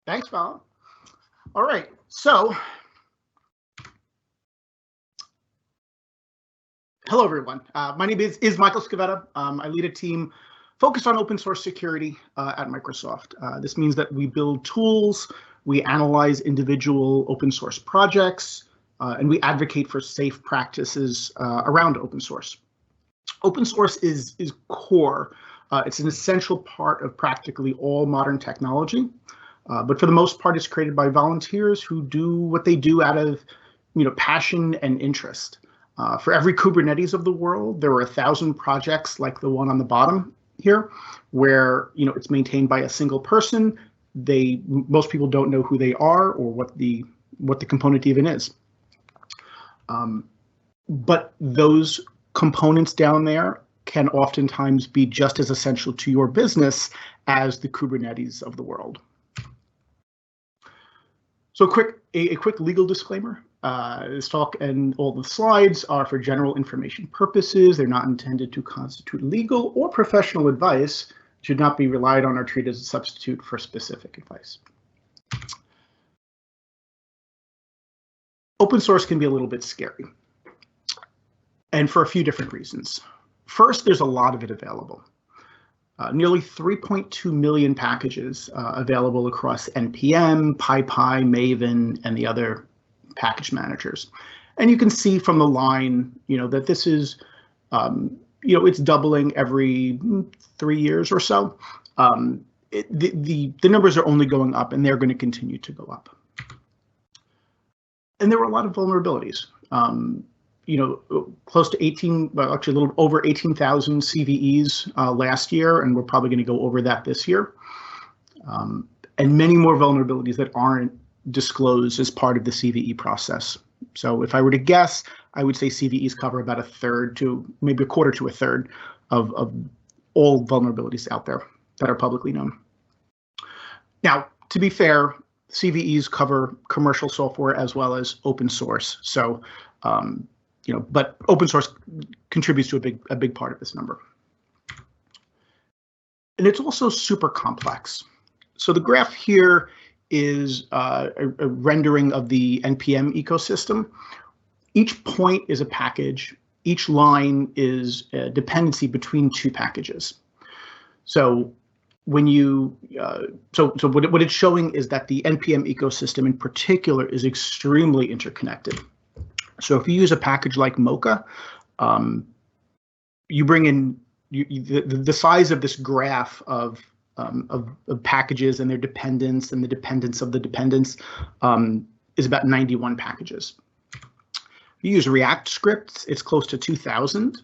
Thanks, Bob. All right, so hello, everyone. My name is Michael Scavetta. I lead a team focused on open source security at Microsoft. This means that we build tools, we analyze individual open source projects, and we advocate for safe practices around open source. Open source is core. It's an essential part of practically all modern technology. But for the most part, it's created by volunteers who do what they do out of, passion and interest. For every Kubernetes of the world, there are 1,000 projects like the one on the bottom here, where it's maintained by a single person. Most people don't know who they are or what the component even is. But those components down there can oftentimes be just as essential to your business as the Kubernetes of the world. So a quick legal disclaimer. This talk and all the slides are for general information purposes. They're not intended to constitute legal or professional advice, should not be relied on or treated as a substitute for specific advice. Open source can be a little bit scary, and for a few different reasons. First, there's a lot of it available. Nearly 3.2 million packages available across NPM, PyPI, Maven, and the other package managers. And you can see from the line, that this is, it's doubling every 3 years or so. The numbers are only going up, and they're going to continue to go up. And there were a lot of vulnerabilities. Close to actually a little over 18,000 CVEs last year, and we're probably going to go over that this year. And many more vulnerabilities that aren't disclosed as part of the CVE process. So if I were to guess, I would say CVEs cover about a third to maybe a quarter to a third of all vulnerabilities out there that are publicly known. Now, to be fair, CVEs cover commercial software as well as open source. So, but open source contributes to a big part of this number. And it's also super complex. So the graph here is a rendering of the NPM ecosystem. Each point is a package. Each line is a dependency between two packages. So when you, what it's showing is that the NPM ecosystem in particular is extremely interconnected. So if you use a package like Mocha, you bring in the size of this graph of packages and their dependence and the dependence of the dependence is about 91 packages. If you use React scripts, it's close to 2,000.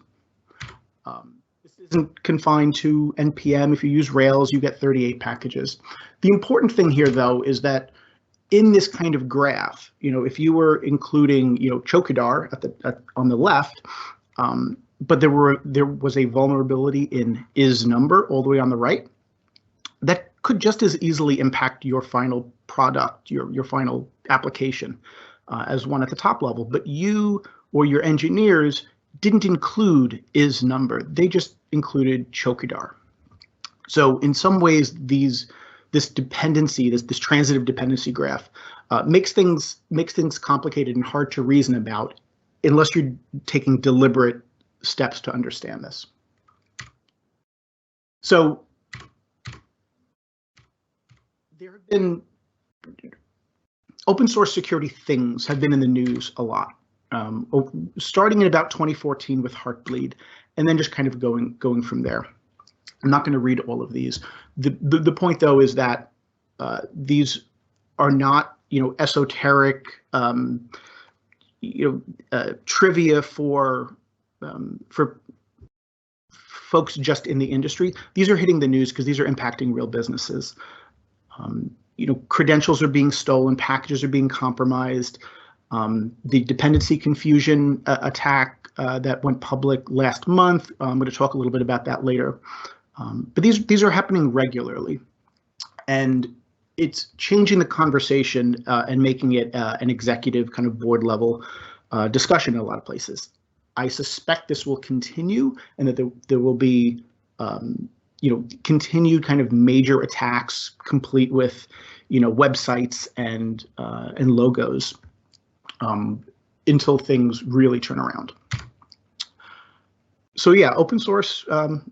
This isn't confined to NPM. If you use Rails, you get 38 packages. The important thing here, though, is that in this kind of graph, if you were including, Chokidar on the left, but there was a vulnerability in isNumber all the way on the right, that could just as easily impact your final product, your final application, as one at the top level. But you or your engineers didn't include isNumber; they just included Chokidar. So in some ways, this dependency, this transitive dependency graph, makes things complicated and hard to reason about unless you're taking deliberate steps to understand this. So there have been open source security things have been in the news a lot, starting in about 2014 with Heartbleed, and then just kind of going from there. I'm not going to read all of these. The point, though, is that these are not, esoteric, trivia for folks just in the industry. These are hitting the news because these are impacting real businesses. Credentials are being stolen, packages are being compromised. The dependency confusion attack that went public last month. I'm going to talk a little bit about that later. But these are happening regularly, and it's changing the conversation and making it an executive kind of board level discussion in a lot of places. I suspect this will continue, and that there will be continued kind of major attacks, complete with, websites and logos, until things really turn around. So yeah, open source,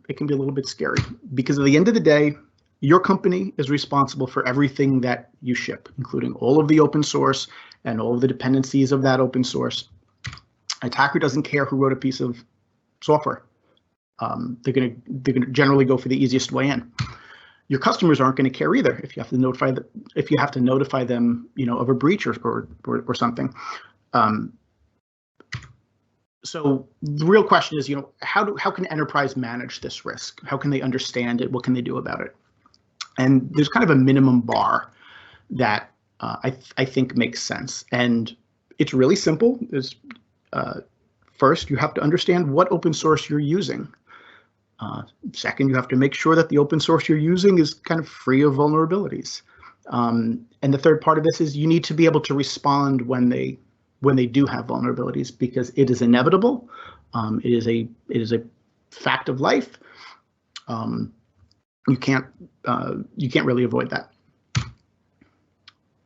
it can be a little bit scary because at the end of the day, your company is responsible for everything that you ship, including all of the open source and all of the dependencies of that open source. Attacker doesn't care who wrote a piece of software. They're gonna generally go for the easiest way in. Your customers aren't going to care either if you have to notify them, of a breach or something. So the real question is, how can enterprise manage this risk? How can they understand it? What can they do about it? And there's kind of a minimum bar that I think makes sense. And it's really simple. First, you have to understand what open source you're using. Second, you have to make sure that the open source you're using is kind of free of vulnerabilities. And the third part of this is you need to be able to respond when they do have vulnerabilities, because it is inevitable. It is a fact of life. You can't really avoid that.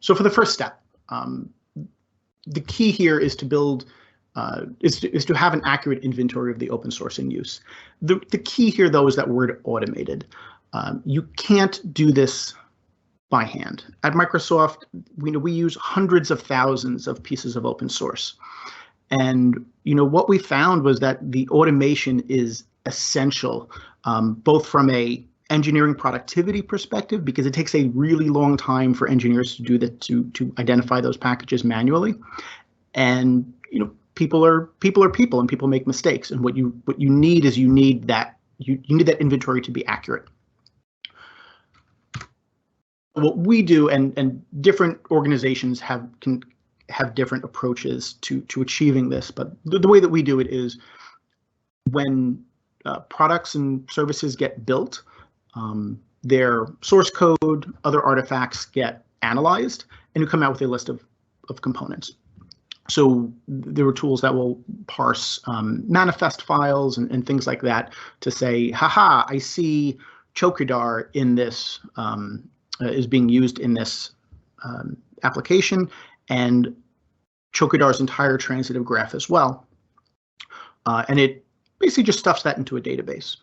So for the first step, the key here is to build is to have an accurate inventory of the open source in use. The key here, though, is that word automated. You can't do this by hand. At Microsoft, we use hundreds of thousands of pieces of open source. And what we found was that the automation is essential, both from a engineering productivity perspective, because it takes a really long time for engineers to do that, to identify those packages manually. And people are people, and people make mistakes. And what you need is you need that inventory to be accurate. What we do, and different organizations can have different approaches to achieving this, but the way that we do it is when products and services get built, their source code, other artifacts get analyzed, and you come out with a list of components. So there are tools that will parse manifest files and things like that to say, haha, I see Chokidar in this, is being used in this application, and Chokidar's entire transitive graph as well. And it basically just stuffs that into a database.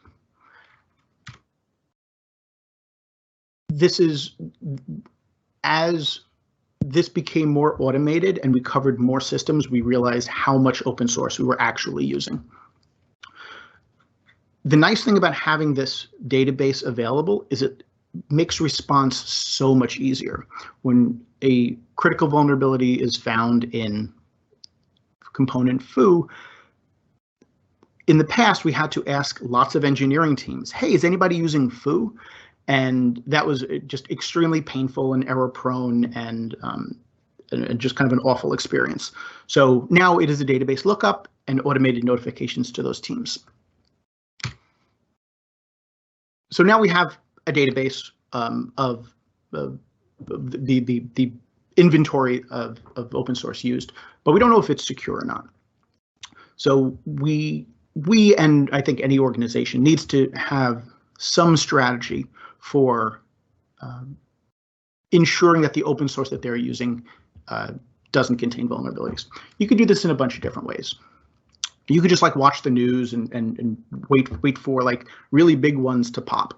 This is, as this became more automated and we covered more systems, we realized how much open source we were actually using. The nice thing about having this database available is it makes response so much easier. When a critical vulnerability is found in component foo, in the past, we had to ask lots of engineering teams, hey, is anybody using foo? And that was just extremely painful and error prone and just kind of an awful experience. So now it is a database lookup and automated notifications to those teams. So now we have a database of the inventory of open source used, but we don't know if it's secure or not. So we and I think any organization needs to have some strategy for ensuring that the open source that they're using doesn't contain vulnerabilities. You could do this in a bunch of different ways. You could just watch the news and wait for really big ones to pop.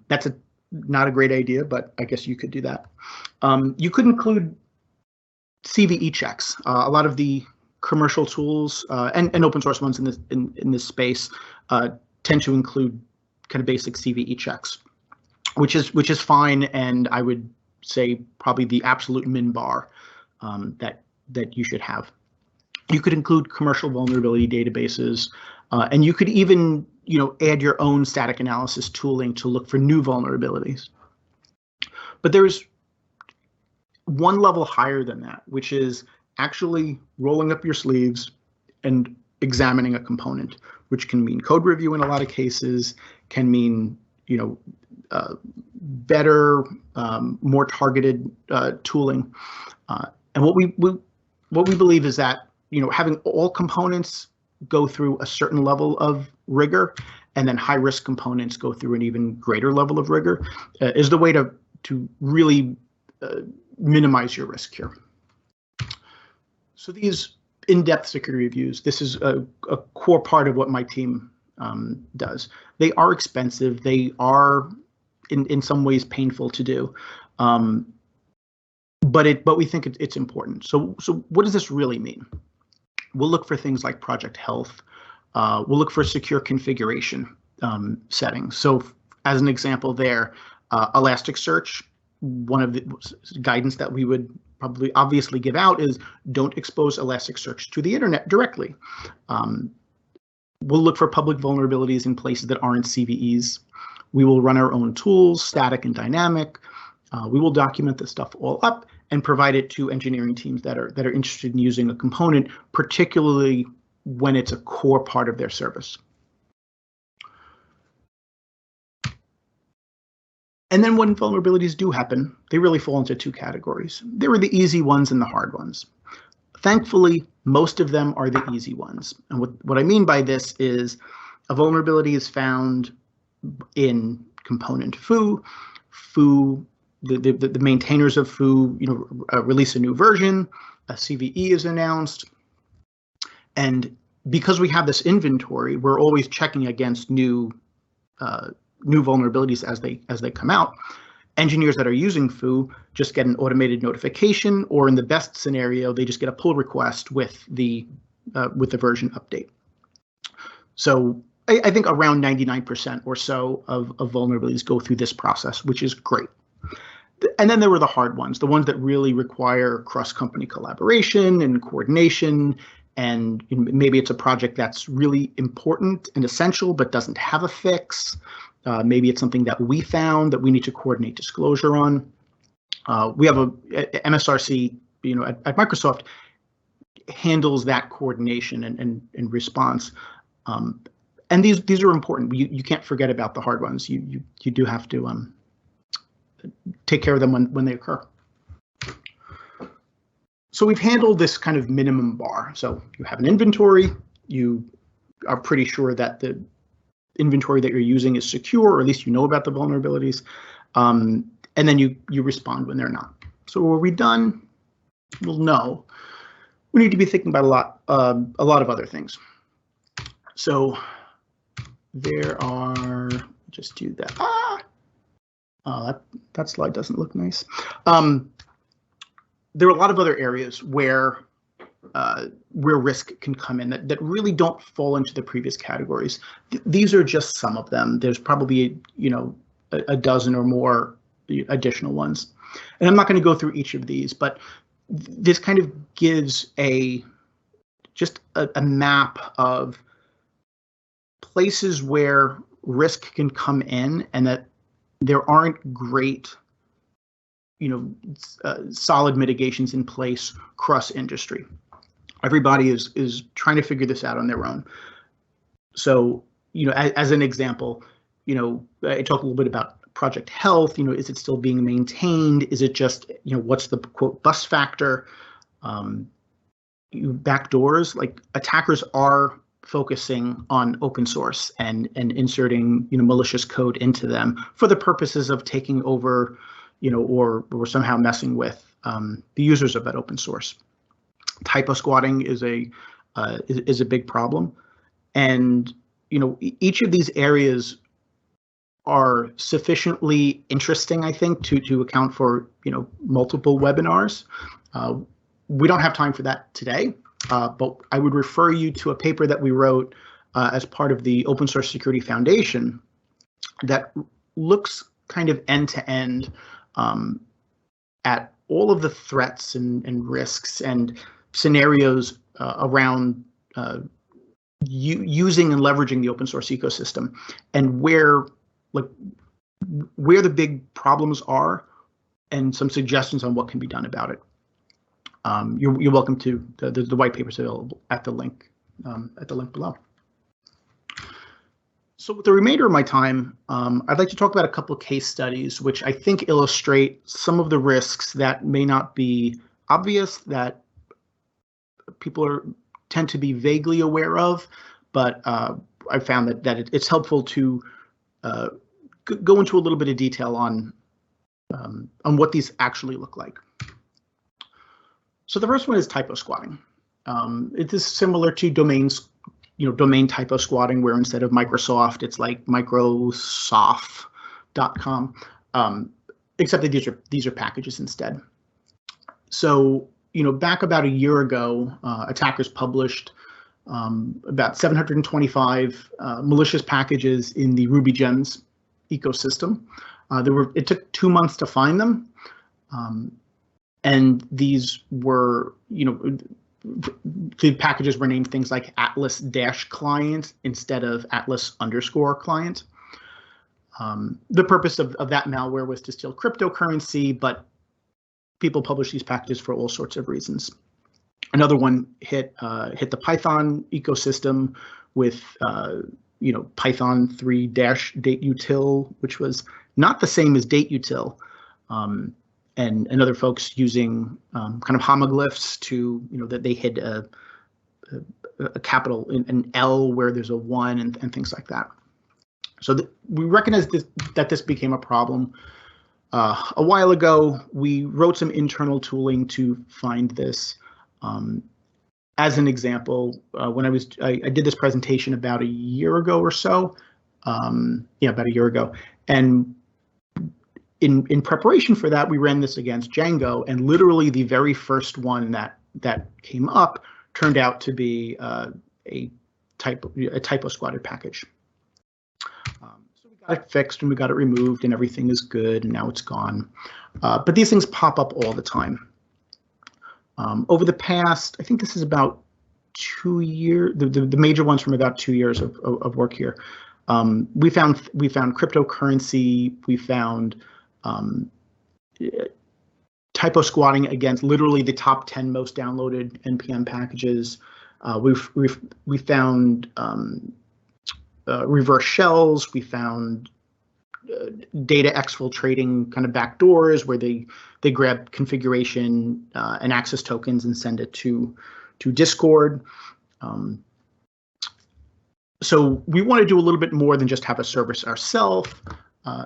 That's not a great idea, but I guess you could do that. You could include CVE checks. A lot of the commercial tools and open source ones in this space tend to include kind of basic CVE checks, which is fine, and I would say probably the absolute min bar that you should have. You could include commercial vulnerability databases, and you could even add your own static analysis tooling to look for new vulnerabilities. But there's one level higher than that, which is actually rolling up your sleeves and examining a component, which can mean code review in a lot of cases, can mean better, more targeted tooling. And what we believe is that having all components go through a certain level of rigor and then high-risk components go through an even greater level of rigor, is the way to really minimize your risk here. So these in-depth security reviews, this is a core part of what my team does. They are expensive. They are, in some ways, painful to do, but we think it's important. So what does this really mean? We'll look for things like project health. We'll look for secure configuration settings. So as an example there, Elasticsearch, one of the guidance that we would probably obviously give out is don't expose Elasticsearch to the internet directly. We'll look for public vulnerabilities in places that aren't CVEs. We will run our own tools, static and dynamic. We will document this stuff all up and provide it to engineering teams that are interested in using a component, particularly when it's a core part of their service. And then when vulnerabilities do happen, they really fall into two categories. There are the easy ones and the hard ones. Thankfully, most of them are the easy ones. And what I mean by this is a vulnerability is found in component foo. The maintainers of foo, release a new version, a CVE is announced, and because we have this inventory, we're always checking against new vulnerabilities as they come out. Engineers that are using foo just get an automated notification, or in the best scenario, they just get a pull request with the version update. So I think around 99% or so of vulnerabilities go through this process, which is great. And then there were the hard ones, the ones that really require cross-company collaboration and coordination. And maybe it's a project that's really important and essential, but doesn't have a fix. Maybe it's something that we found that we need to coordinate disclosure on. We have a MSRC, at Microsoft, handles that coordination and response. And these are important. You can't forget about the hard ones. You do have to take care of them when they occur. So we've handled this kind of minimum bar. So you have an inventory. You are pretty sure that the inventory that you're using is secure, or at least you know about the vulnerabilities. And then you respond when they're not. So are we done? Well, no. We need to be thinking about a lot of other things. So there are, just do that. That slide doesn't look nice. There are a lot of other areas where risk can come in that really don't fall into the previous categories. These are just some of them. There's probably a dozen or more additional ones, and I'm not going to go through each of these, but this kind of gives just a map of places where risk can come in, and that there aren't great solid mitigations in place cross industry. Everybody is trying to figure this out on their own. So, as an example, I talked a little bit about project health. Is it still being maintained? Is it just, what's the quote bus factor? Backdoors, like attackers are focusing on open source and inserting, malicious code into them for the purposes of taking over, or somehow messing with the users of that open source. Typo-squatting is a big problem, and each of these areas are sufficiently interesting, I think, to account for multiple webinars. We don't have time for that today, but I would refer you to a paper that we wrote as part of the Open Source Security Foundation that looks kind of end to end at all of the threats and risks and scenarios around using and leveraging the open source ecosystem, and where the big problems are, and some suggestions on what can be done about it. You're welcome to the white papers available at the link below. So with the remainder of my time, I'd like to talk about a couple of case studies which I think illustrate some of the risks that may not be obvious, that people tend to be vaguely aware of, but I found that it's helpful to go into a little bit of detail on what these actually look like. So the first one is typo squatting. It is similar to domains, domain typo squatting, where instead of Microsoft, it's like Microsoft.com, except that these are packages instead. So, back about a year ago, attackers published about 725 malicious packages in the Ruby Gems ecosystem. It took 2 months to find them, and these were, the packages were named things like Atlas-client instead of Atlas_client. The purpose of that malware was to steal cryptocurrency, but people publish these packages for all sorts of reasons. Another one hit the Python ecosystem with Python 3-dateutil, which was not the same as dateutil, and other folks using kind of homoglyphs to that they hid a capital an L where there's a 1 and things like that. So we recognize that this became a problem. A while ago, we wrote some internal tooling to find this. As an example, when I did this presentation about a year ago or so, about a year ago, and in preparation for that, we ran this against Django, and literally the very first one that came up turned out to be a typo-squatted package. So we got it fixed and we got it removed and everything is good and now it's gone. But these things pop up all the time. Over the past, I think this is about 2 years, the major ones from about 2 years of work here. We found cryptocurrency, we found typo squatting against literally the top 10 most downloaded NPM packages. We found reverse shells. We found data exfiltrating kind of backdoors where they grab configuration and access tokens and send it to Discord. So we want to do a little bit more than just have a service ourselves.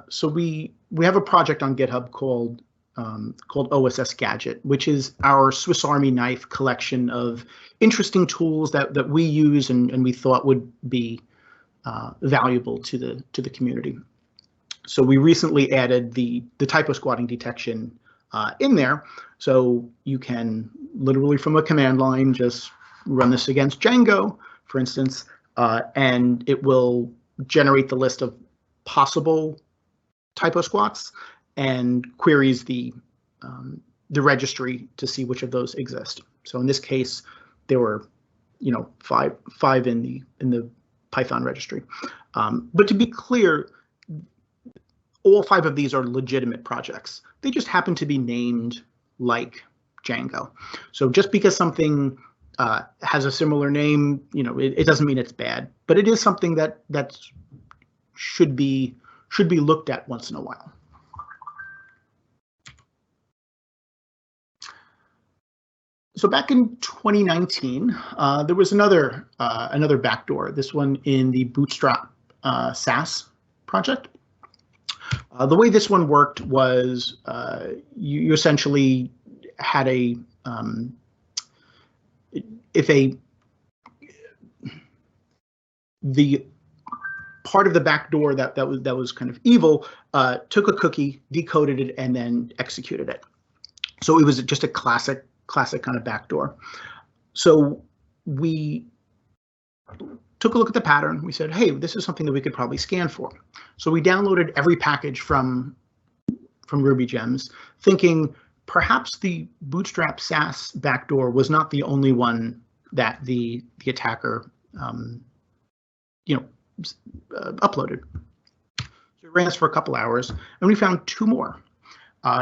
So we have a project on GitHub called OSS Gadget, which is our Swiss Army knife collection of interesting tools that we use and we thought would be valuable to the community. So we recently added the typo squatting detection in there, so you can literally from a command line just run this against Django, for instance, and it will generate the list of possible typo squats and queries the registry to see which of those exist. So in this case, there were five in the Python registry. But to be clear, all 5 of these are legitimate projects. They just happen to be named like Django. So just because something has a similar name, it doesn't mean it's bad, but it is something that should be looked at once in a while. So back in 2019, there was another backdoor. This one in the Bootstrap SaaS project. The way this one worked was you essentially had the part of the backdoor that was kind of evil took a cookie, decoded it, and then executed it. So it was just a classic kind of backdoor. So we took a look at the pattern. We said, hey, this is something that we could probably scan for. So we downloaded every package from Ruby Gems, thinking perhaps the Bootstrap SaaS backdoor was not the only one that the attacker uploaded. So we ran this for a couple hours, and we found 2 more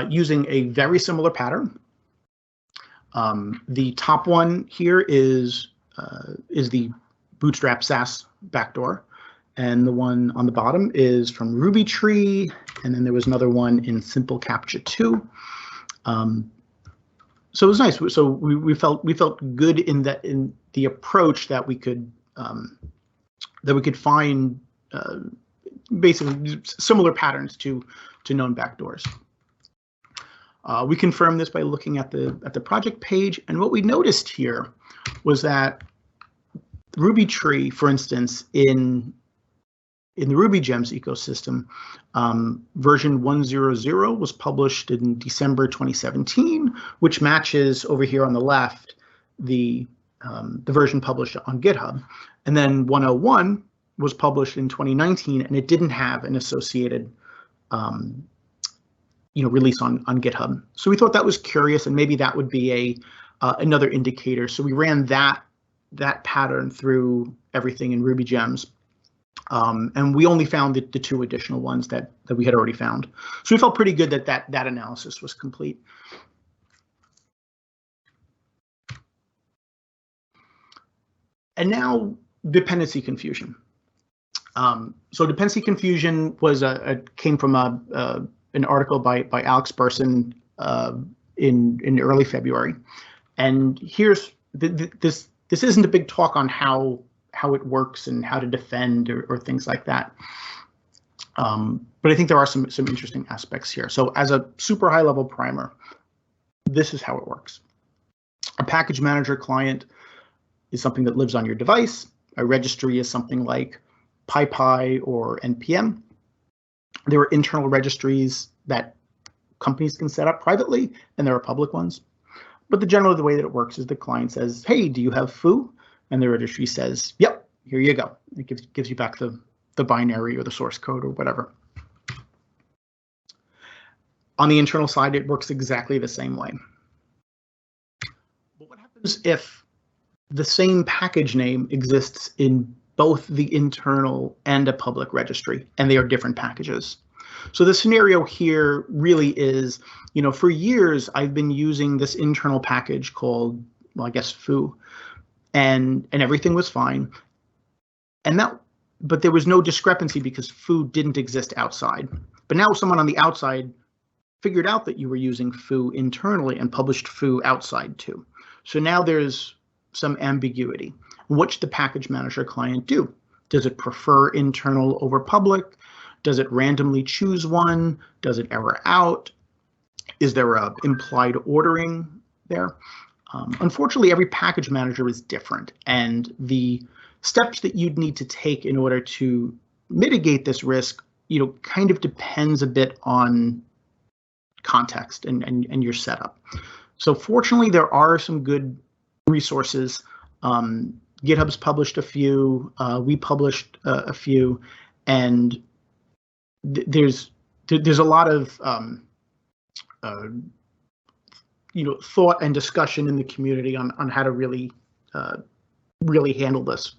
using a very similar pattern. The top one here is the Bootstrap SaaS backdoor, and the one on the bottom is from Ruby Tree, and then there was another one in Simple Captcha 2. So it was nice. So we felt good in the approach that we could that we could find basically similar patterns to known backdoors. We confirmed this by looking at the project page, and what we noticed here was that Ruby tree, for instance, in the Ruby Gems ecosystem, version 1.0.0 was published in December 2017, which matches over here on the left the version published on GitHub, and then 1.0.1 was published in 2019, and it didn't have an associated release on GitHub. So we thought that was curious, and maybe that would be another indicator. So we ran that pattern through everything in Ruby Gems, and we only found the 2 additional ones that we had already found. So we felt pretty good that analysis was complete. And now dependency confusion. So dependency confusion was came from an article by Alex Burson in early February, and here's this isn't a big talk on how it works and how to defend or things like that, but I think there are some interesting aspects here. So as a super high level primer, this is how it works. A package manager client is something that lives on your device. A registry is something like PyPy or NPM. There are internal registries that companies can set up privately, and there are public ones. But generally the way that it works is the client says, hey, do you have foo? And the registry says, yep, here you go. It gives you back the binary or the source code or whatever. On the internal side, it works exactly the same way. But what happens if the same package name exists in both the internal and a public registry, and they are different packages? So the scenario here really is, for years I've been using this internal package called, well, I guess foo, and everything was fine. But there was no discrepancy because foo didn't exist outside. But now someone on the outside figured out that you were using foo internally and published foo outside too. So now there's some ambiguity. What should the package manager client do? Does it prefer internal over public? Does it randomly choose one? Does it error out? Is there a implied ordering there? Unfortunately, every package manager is different, and the steps that you'd need to take in order to mitigate this risk, kind of depends a bit on context and your setup. So fortunately, there are some good resources. GitHub's published a few, we published a few, and there's a lot of thought and discussion in the community on how to really handle this.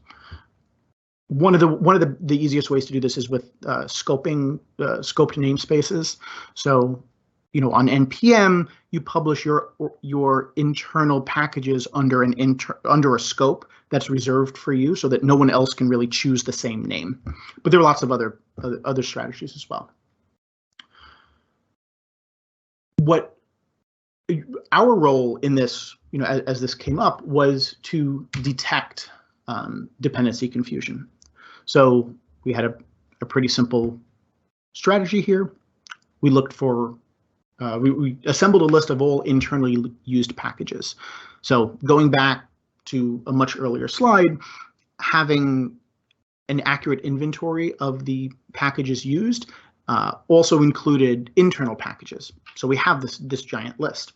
One of the easiest ways to do this is with scoping scoped namespaces. So on NPM, you publish your internal packages under a scope that's reserved for you, so that no one else can really choose the same name. But there are lots of other strategies as well. What our role in this, as this came up, was to detect dependency confusion. So we had a pretty simple strategy here. We looked for we assembled a list of all internally used packages. So going back to a much earlier slide, having an accurate inventory of the packages used also included internal packages. So we have this giant list,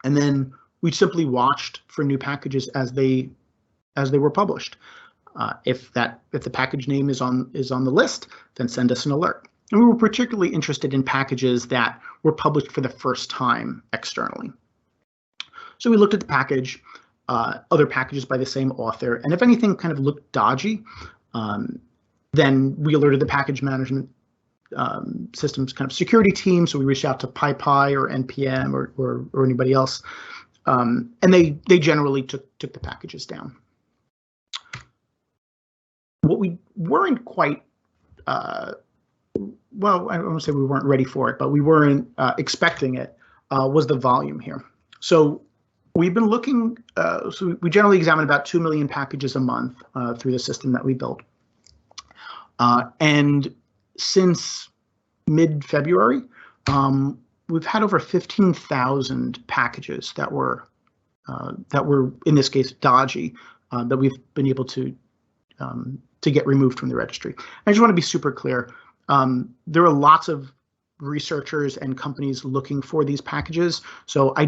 and then we simply watched for new packages as they were published. If the package name is on the list, then send us an alert. And we were particularly interested in packages that were published for the first time externally. So we looked at the package, other packages by the same author, and if anything kind of looked dodgy, then we alerted the package management systems kind of security team. So we reached out to PyPy or NPM or anybody else, and they generally took the packages down. What we weren't quite well, I won't say we weren't ready for it, but we weren't expecting it, was the volume here. So we've been looking, so we generally examine about 2 million packages a month through the system that we built. And since mid-February, we've had over 15,000 packages that were in this case dodgy, that we've been able to get removed from the registry. I just want to be super clear. There are lots of researchers and companies looking for these packages, so I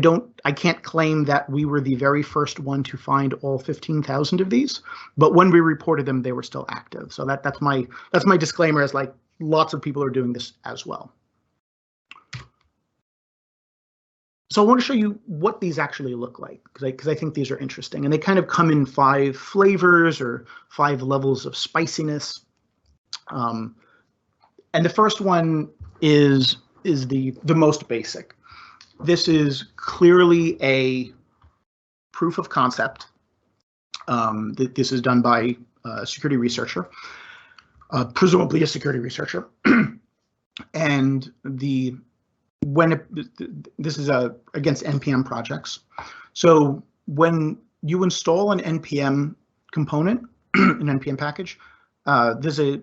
can't claim that we were the very first one to find all 15,000 of these, but when we reported them, they were still active. So that's my disclaimer, as like lots of people are doing this as well. So I want to show you what these actually look like, because I think these are interesting, and they kind of come in 5 flavors or 5 levels of spiciness. And the first one is the most basic. This is clearly a proof of concept. This is done by a security researcher, presumably a security researcher, and this is against NPM projects. So when you install an NPM component, an NPM package, there's a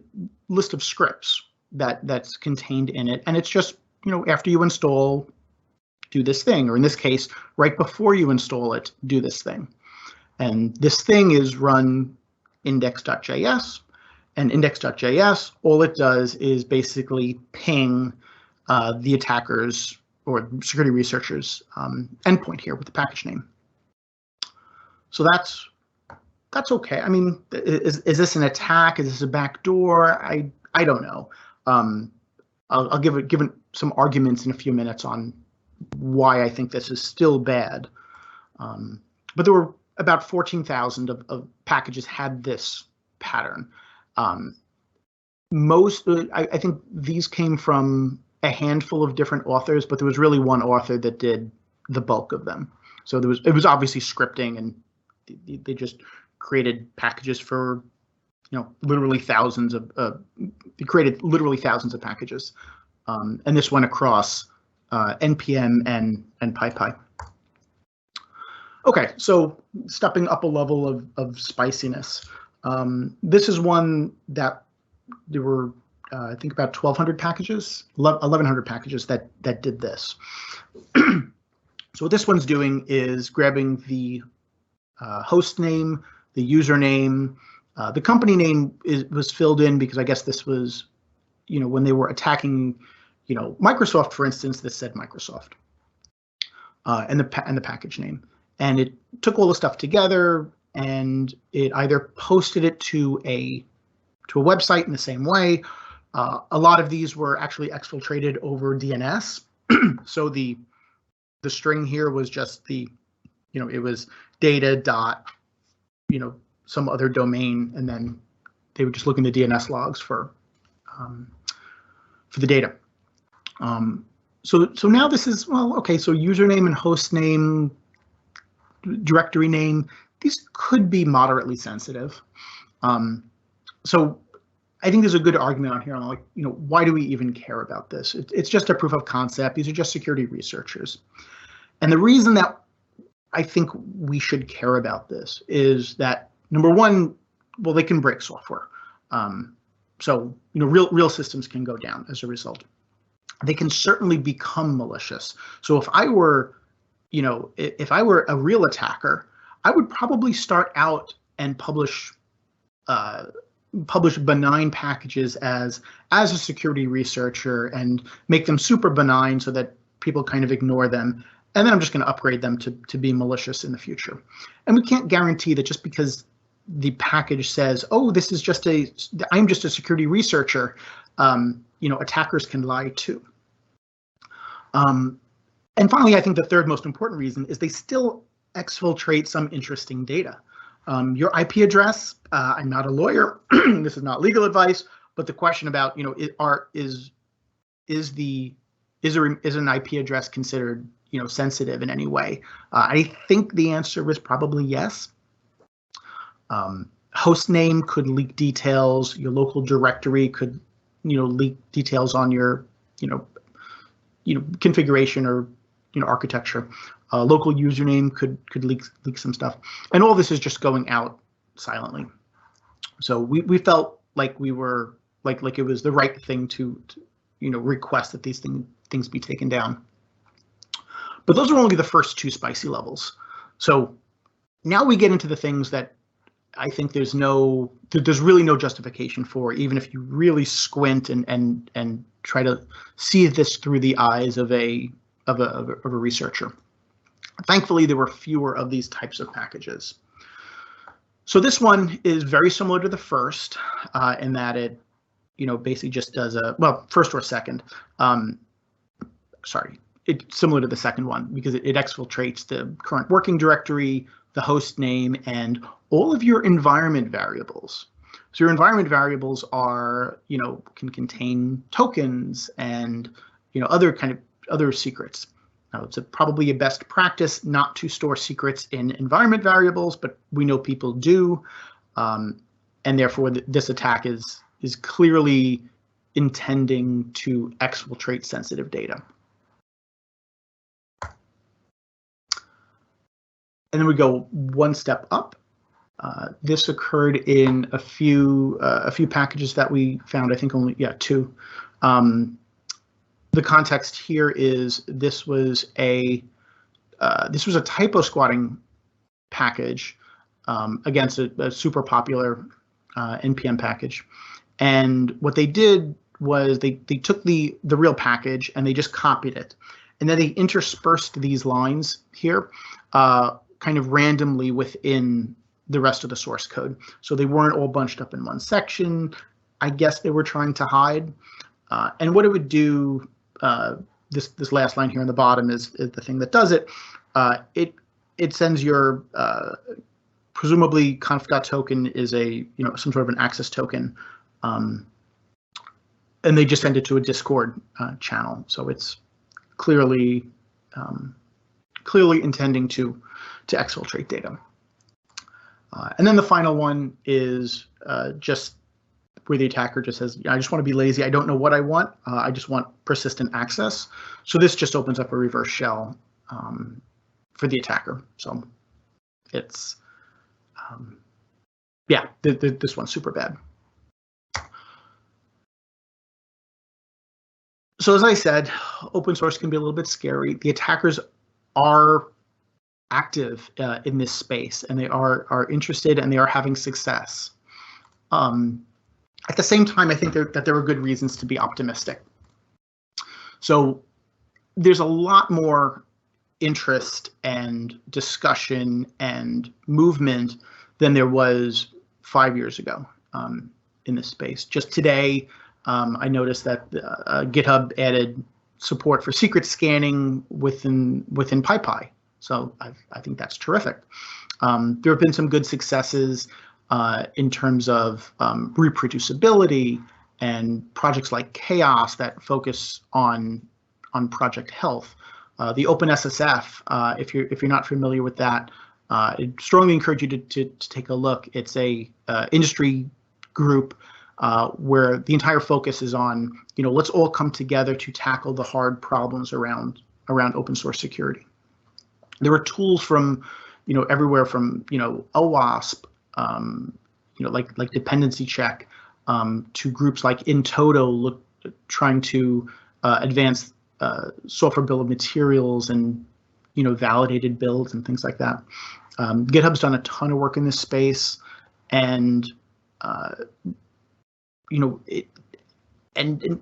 list of scripts that's contained in it, and it's just, after you install, do this thing, or in this case, right before you install it, do this thing. And this thing is run index.js, and index.js, all it does is basically ping the attacker's or security researcher's endpoint here with the package name. So that's okay. I mean, is this an attack? Is this a backdoor? I don't know. I'll give some arguments in a few minutes on why I think this is still bad. But there were about 14,000 of packages had this pattern. I think these came from a handful of different authors, but there was really one author that did the bulk of them. So it was obviously scripting, and they just created packages for, literally thousands of they created literally thousands of packages, and this went across NPM and PyPy. Okay, so stepping up a level of spiciness. This is one that there were, I think, about 1,200 packages, 1,100 packages that did this. So what this one's doing is grabbing the host name, the username, the company name was filled in because I guess this was, when they were attacking, Microsoft, for instance, this said Microsoft, and the package name, and it took all the stuff together and it either posted it to a website in the same way. A lot of these were actually exfiltrated over DNS. So the string here was just it was data dot, some other domain, and then they would just look in the DNS logs for the data. So now this is, well, okay, so username and host name, directory name, these could be moderately sensitive. So I think there's a good argument on here on, like, why do we even care about this? It's just a proof of concept. These are just security researchers. And the reason that I think we should care about this is that, number one, well, they can break software. So, real systems can go down as a result. They can certainly become malicious. So if I were, a real attacker, I would probably start out and publish benign packages as a security researcher and make them super benign so that people kind of ignore them. And then I'm just going to upgrade them to be malicious in the future. And we can't guarantee that just because the package says, oh, I'm just a security researcher, attackers can lie too. And finally, I think the third most important reason is they still exfiltrate some interesting data. Your IP address, I'm not a lawyer, this is not legal advice, but the question about, is an IP address considered, sensitive in any way? I think the answer is probably yes. Host name could leak details. Your local directory could, leak details on your, configuration or, architecture. Local username could leak some stuff, and all this is just going out silently. So we felt like we were like it was the right thing to request that these things be taken down. But those are only the first 2 spicy levels. So now we get into the things that I think there's really no justification for, even if you really squint and try to see this through the eyes of a researcher. Thankfully, there were fewer of these types of packages. So this one is very similar to the first in that it, basically just does first or second. It's similar to the second one because it exfiltrates the current working directory, the host name, and all of your environment variables. So your environment variables are, can contain tokens and, other secrets. Now, it's probably a best practice not to store secrets in environment variables, but we know people do, and therefore this attack is clearly intending to exfiltrate sensitive data. And then we go one step up. This occurred in a few packages that we found. I think only 2. The context here is this was a Typo-Squatting package against a super popular npm package, and what they did was they took the real package and they just copied it, and then they interspersed these lines here kind of randomly within the rest of the source code. So they weren't all bunched up in one section. I guess they were trying to hide. And what it would do, this last line here on the bottom is the thing that does it. It sends your presumably conf.token is some sort of an access token, and they just send it to a Discord channel. So it's clearly intending to exfiltrate data. And then the final one is just where the attacker just says, I just want to be lazy. I don't know what I want. I just want persistent access. So this just opens up a reverse shell for the attacker. So it's, this one's super bad. So as I said, open source can be a little bit scary. The attackers are active in this space, and they are interested, and they are having success. At the same time, I think that there are good reasons to be optimistic. So there's a lot more interest and discussion and movement than there was 5 years ago in this space. Just today, I noticed that GitHub added support for secret scanning within Mai Tai. So I think that's terrific. There have been some good successes in terms of reproducibility and projects like Chaos that focus on project health. The OpenSSF, if you're not familiar with that, I strongly encourage you to take a look. It's a industry group where the entire focus is on, let's all come together to tackle the hard problems around open source security. There are tools from, everywhere from, OWASP, like dependency check, to groups like in toto trying to advance software bill of materials and, validated builds and things like that. GitHub's done a ton of work in this space, and and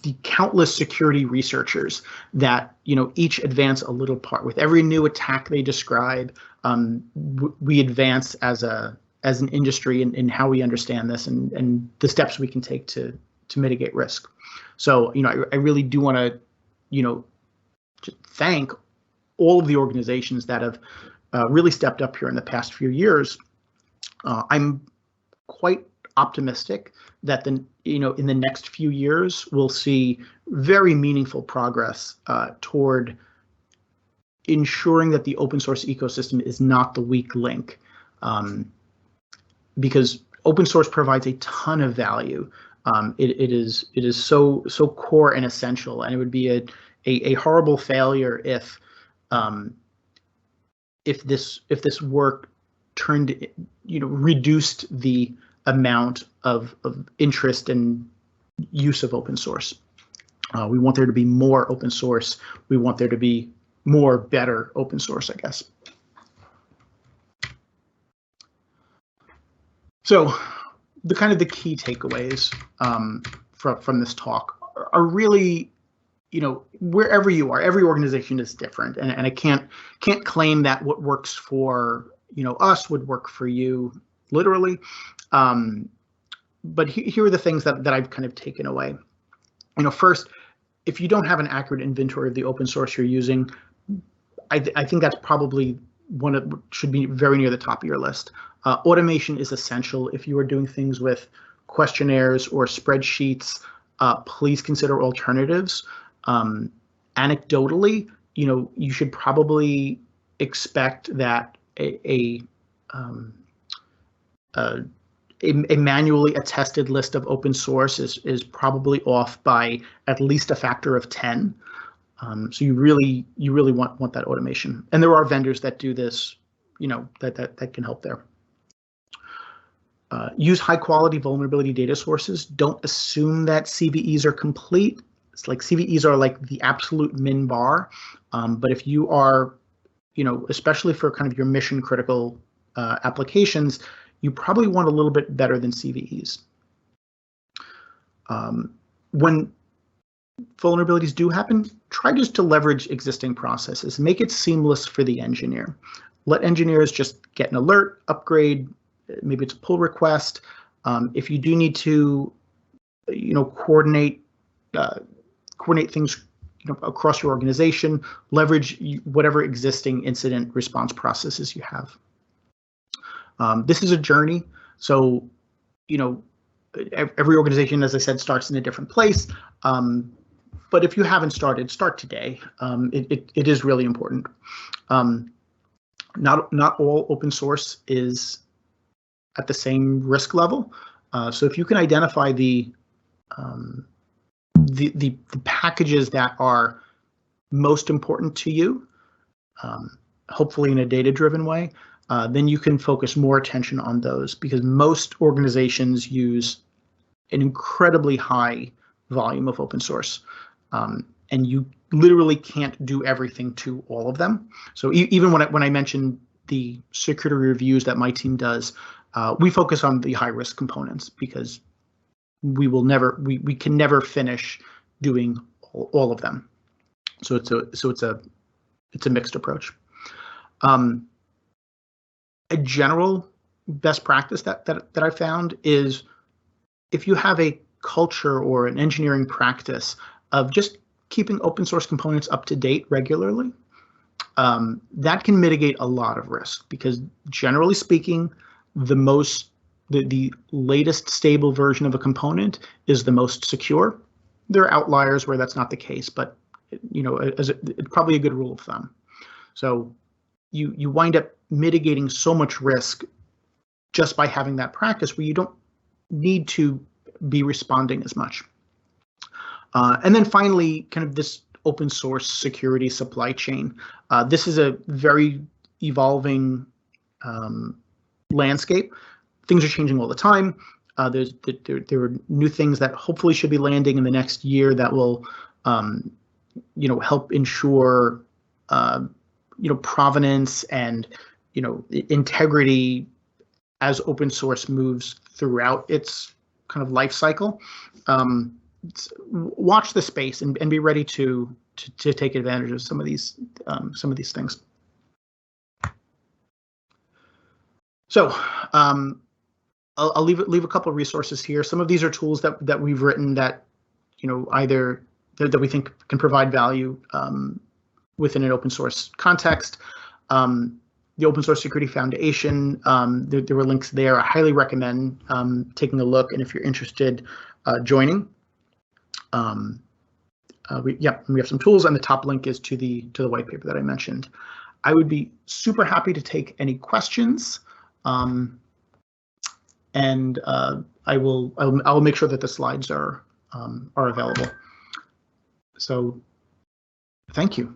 the countless security researchers that each advance a little part. With every new attack they describe, we advance as an industry in how we understand this and the steps we can take to mitigate risk. So I really do want to thank all of the organizations that have really stepped up here in the past few years. I'm quite optimistic that in the next few years we'll see very meaningful progress toward ensuring that the open source ecosystem is not the weak link, because open source provides a ton of value. It is so core and essential, and it would be a horrible failure if this work reduced the amount of interest and use of open source. We want there to be more open source. We want there to be more better open source, I guess. So the key takeaways from this talk are really, wherever you are, every organization is different, and I can't claim that what works for us would work for you literally. But here are the things that I've kind of taken away. First, if you don't have an accurate inventory of the open source you're using, I think that's probably one that should be very near the top of your list. Automation is essential. If you are doing things with questionnaires or spreadsheets, please consider alternatives. Anecdotally, you should probably expect that a manually attested list of open source is probably off by at least a factor of 10. So you really want that automation, and there are vendors that do this, that can help there. Use high quality vulnerability data sources. Don't assume that CVEs are complete. It's like CVEs are like the absolute min bar, but if you are, especially for kind of your mission critical applications, you probably want a little bit better than CVEs. When vulnerabilities do happen, try just to leverage existing processes. Make it seamless for the engineer. Let engineers just get an alert, upgrade, maybe it's a pull request. If you do need to, coordinate things across your organization, leverage whatever existing incident response processes you have. This is a journey, so every organization, as I said, starts in a different place. But if you haven't started, start today. It is really important. Not all open source is at the same risk level. So if you can identify the packages that are most important to you, hopefully in a data-driven way, then you can focus more attention on those, because most organizations use an incredibly high volume of open source, and you literally can't do everything to all of them. So even when I mentioned the security reviews that my team does, we focus on the high-risk components, because we can never finish doing all of them. So it's a mixed approach. A general best practice that I found is, if you have a culture or an engineering practice of just keeping open source components up to date regularly, that can mitigate a lot of risk, because generally speaking, the latest stable version of a component is the most secure. There are outliers where that's not the case, but it's probably a good rule of thumb. So you wind up mitigating so much risk just by having that practice, where you don't need to be responding as much. And then finally, kind of this open source security supply chain. This is a very evolving landscape. Things are changing all the time. There are new things that hopefully should be landing in the next year that will help ensure provenance and integrity as open source moves throughout its kind of life cycle. Watch the space and be ready to take advantage of some of these things. So I'll leave a couple of resources here. Some of these are tools that we've written that either that we think can provide value within an open source context. The Open Source Security Foundation, there were links there. I highly recommend taking a look, and if you're interested, joining. We have some tools, and the top link is to the white paper that I mentioned. I would be super happy to take any questions, and I will make sure that the slides are available. So, thank you.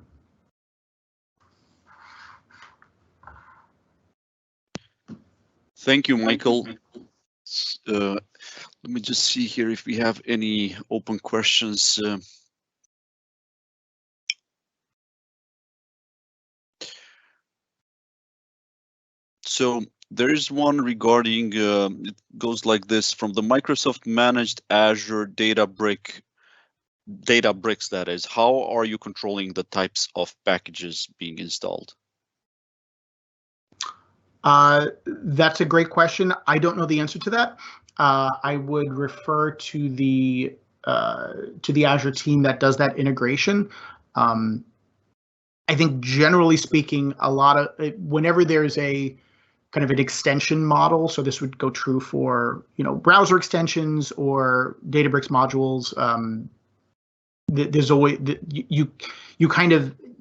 Thank you, Michael. Let me just see here if we have any open questions. So there is one regarding, it goes like this: from the Microsoft managed Azure Databricks, that is, how are you controlling the types of packages being installed? That's a great question. I don't know the answer to that. I would refer to the Azure team that does that integration. I think generally speaking, a lot of whenever there's a kind of an extension model, so this would go true for browser extensions or Databricks modules. There's always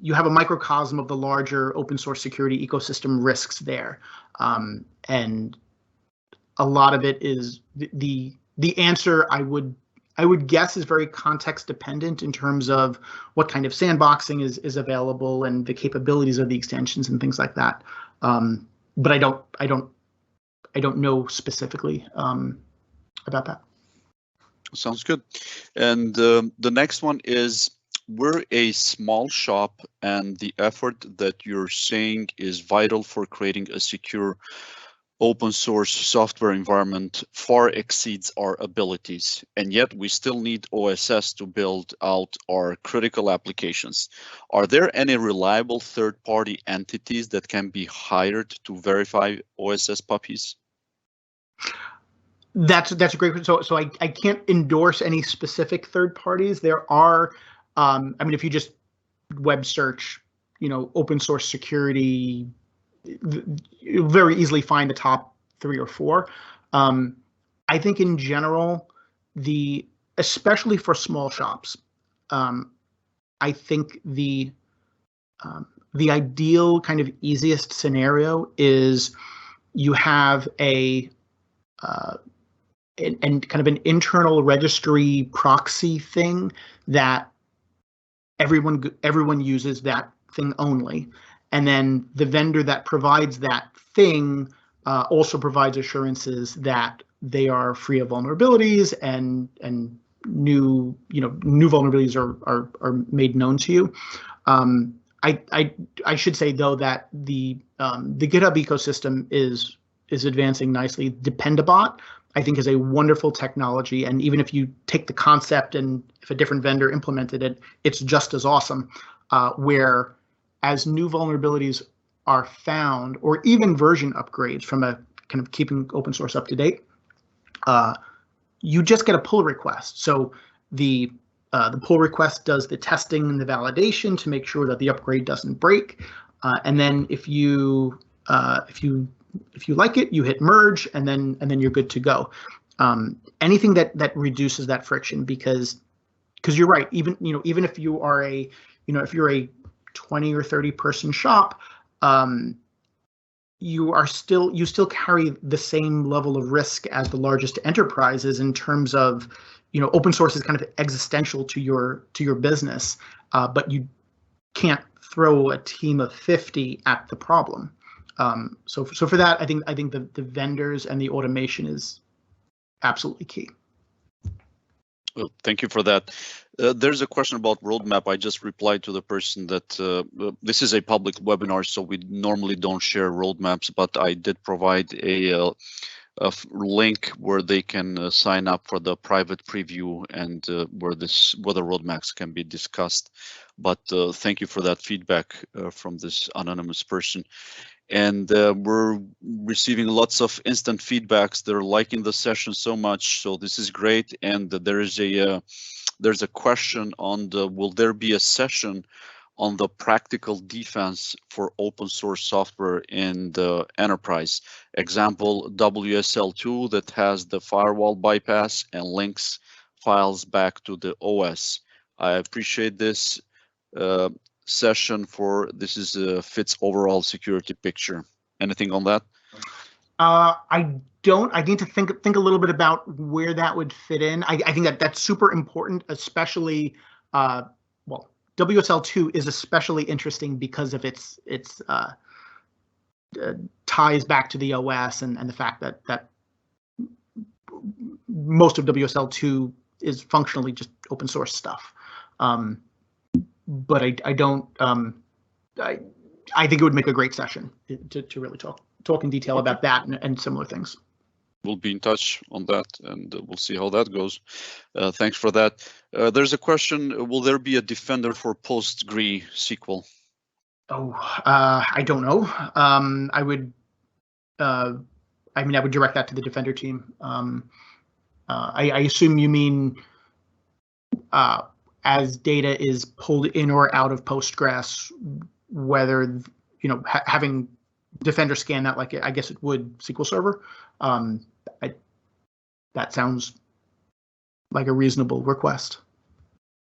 you have a microcosm of the larger open source security ecosystem risks there, and a lot of it is the answer I would guess is very context dependent in terms of what kind of sandboxing is available and the capabilities of the extensions and things like that. But I don't know specifically about that. Sounds good. And the next one is, we're a small shop, and the effort that you're saying is vital for creating a secure open source software environment far exceeds our abilities, and yet we still need OSS to build out our critical applications. Are there any reliable third-party entities that can be hired to verify OSS puppies? That's a great question. So I can't endorse any specific third parties. There are, I mean, if you just web search, open source security, you'll very easily find the top 3 or 4. I think in general, especially for small shops, I think the ideal kind of easiest scenario is you have and kind of an internal registry proxy thing that everyone uses that thing only, and then the vendor that provides that thing also provides assurances that they are free of vulnerabilities and new vulnerabilities are made known to you. I should say though that the GitHub ecosystem is advancing nicely. Dependabot, I think, is a wonderful technology, and even if you take the concept and if a different vendor implemented it, it's just as awesome. Where as new vulnerabilities are found, or even version upgrades from a kind of keeping open source up to date, you just get a pull request. So the pull request does the testing and the validation to make sure that the upgrade doesn't break, and then if you like it, you hit merge, and then you're good to go. Anything that reduces that friction, because you're right. Even if you are if you're a 20 or 30 person shop, you still carry the same level of risk as the largest enterprises in terms of open source is kind of existential to your business, but you can't throw a team of 50 at the problem. So for that, I think the vendors and the automation is absolutely key. Well, thank you for that. There's a question about roadmap. I just replied to the person that this is a public webinar, so we normally don't share roadmaps, but I did provide a link where they can sign up for the private preview and where the roadmaps can be discussed. But thank you for that feedback from this anonymous person. And we're receiving lots of instant feedbacks. They're liking the session so much, so this is great. And there's a question on will there be a session on the practical defense for open source software in the enterprise? Example, WSL2 that has the firewall bypass and links files back to the OS. I appreciate this session for this fits overall security picture. Anything on that? I don't. I need to think a little bit about where that would fit in. I think that's super important, especially well, WSL2 is especially interesting because of its ties back to the OS and the fact that most of WSL2 is functionally just open source stuff. But I don't. I think it would make a great session to really talk in detail about that and similar things. We'll be in touch on that, and we'll see how that goes. Thanks for that. There's a question: will there be a defender for PostgreSQL? Oh, I don't know. I would. I mean, I would direct that to the defender team. I assume you mean as data is pulled in or out of Postgres, whether having defender scan that like I guess it would SQL Server. That sounds like a reasonable request.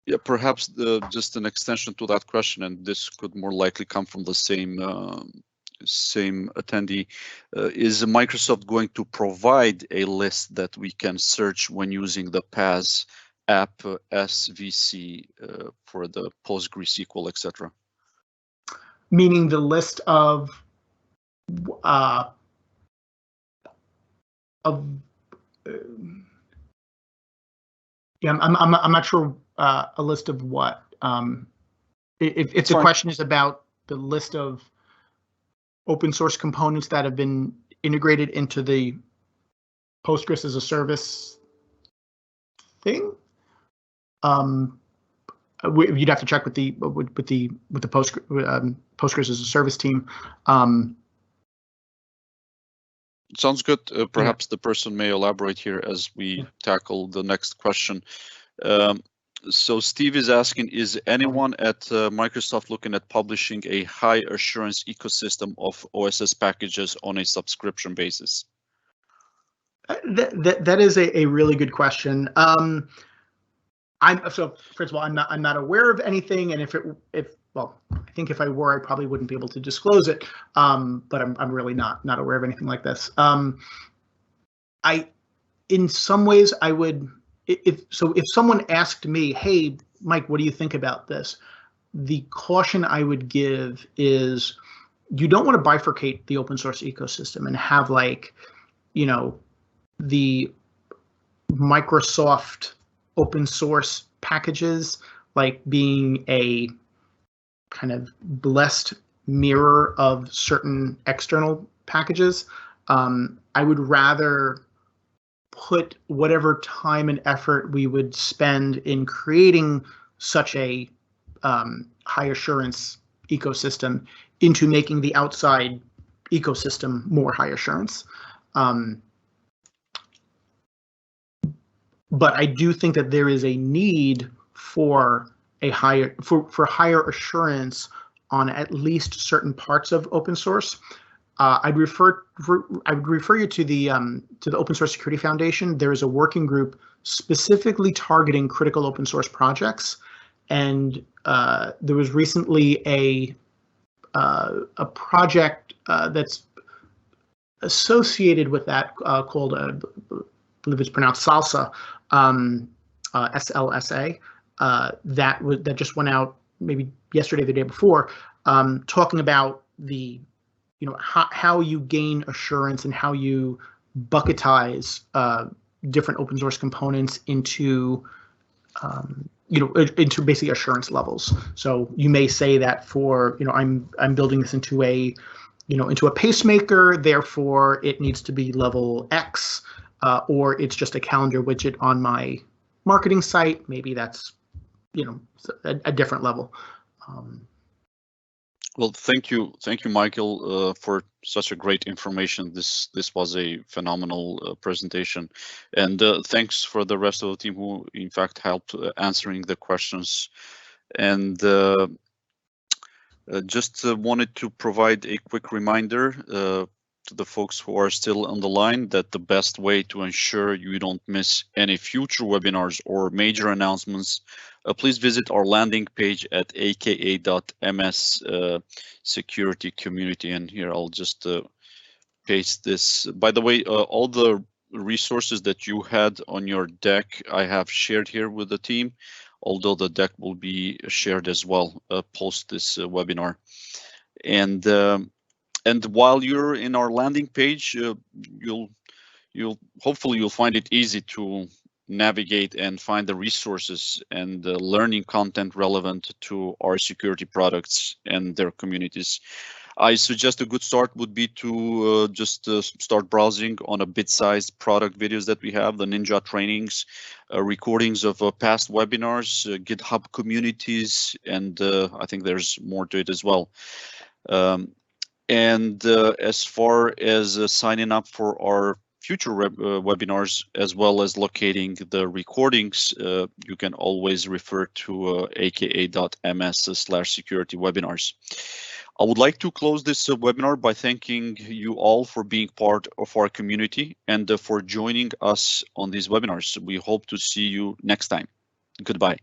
Yeah, perhaps just an extension to that question, and this could more likely come from the same attendee. Is Microsoft going to provide a list that we can search when using the PaaS app SVC for the PostgreSQL, etc.? Meaning the list of yeah, I'm not sure a list of what. If the question is about the list of open source components that have been integrated into the Postgres as a service thing, you'd have to check with the Postgres as a service team. Sounds good. Perhaps the person may elaborate here as we tackle the next question. So Steve is asking, is anyone at Microsoft looking at publishing a high assurance ecosystem of OSS packages on a subscription basis? That is a really good question. So first of all, I'm not aware of anything, and well, I think if I were, I probably wouldn't be able to disclose it. But I'm really not aware of anything like this. In some ways, I would. If someone asked me, "Hey, Mike, what do you think about this?" The caution I would give is, you don't want to bifurcate the open source ecosystem and have the Microsoft open source packages like being a kind of blessed mirror of certain external packages. I would rather put whatever time and effort we would spend in creating such a high assurance ecosystem into making the outside ecosystem more high assurance. But I do think that there is a need for a higher higher assurance on at least certain parts of open source. I would refer you to the Open Source Security Foundation. There is a working group specifically targeting critical open source projects, and there was recently a project that's associated with that called I believe it's pronounced SLSA, SLSA. That just went out maybe yesterday, the day before, talking about the how you gain assurance and how you bucketize different open source components into into basically assurance levels. So you may say that for I'm building this into a into a pacemaker, therefore it needs to be level X, or it's just a calendar widget on my marketing site. Maybe that's a different level. Well, thank you, Michael, for such a great information. This was a phenomenal presentation, and thanks for the rest of the team who, in fact, helped answering the questions. And just wanted to provide a quick reminder to the folks who are still on the line that the best way to ensure you don't miss any future webinars or major announcements, please visit our landing page at aka.ms security community. And here I'll just paste this. By the way, all the resources that you had on your deck, I have shared here with the team, although the deck will be shared as well post this webinar. And while you're in our landing page, you'll hopefully you'll find it easy to navigate and find the resources and the learning content relevant to our security products and their communities. I suggest a good start would be to just start browsing on a bit-sized product videos that we have, the Ninja trainings, recordings of past webinars, GitHub communities, and I think there's more to it as well. And as far as signing up for our future webinars, as well as locating the recordings, you can always refer to aka.ms/security webinars. I would like to close this webinar by thanking you all for being part of our community and for joining us on these webinars. We hope to see you next time. Goodbye.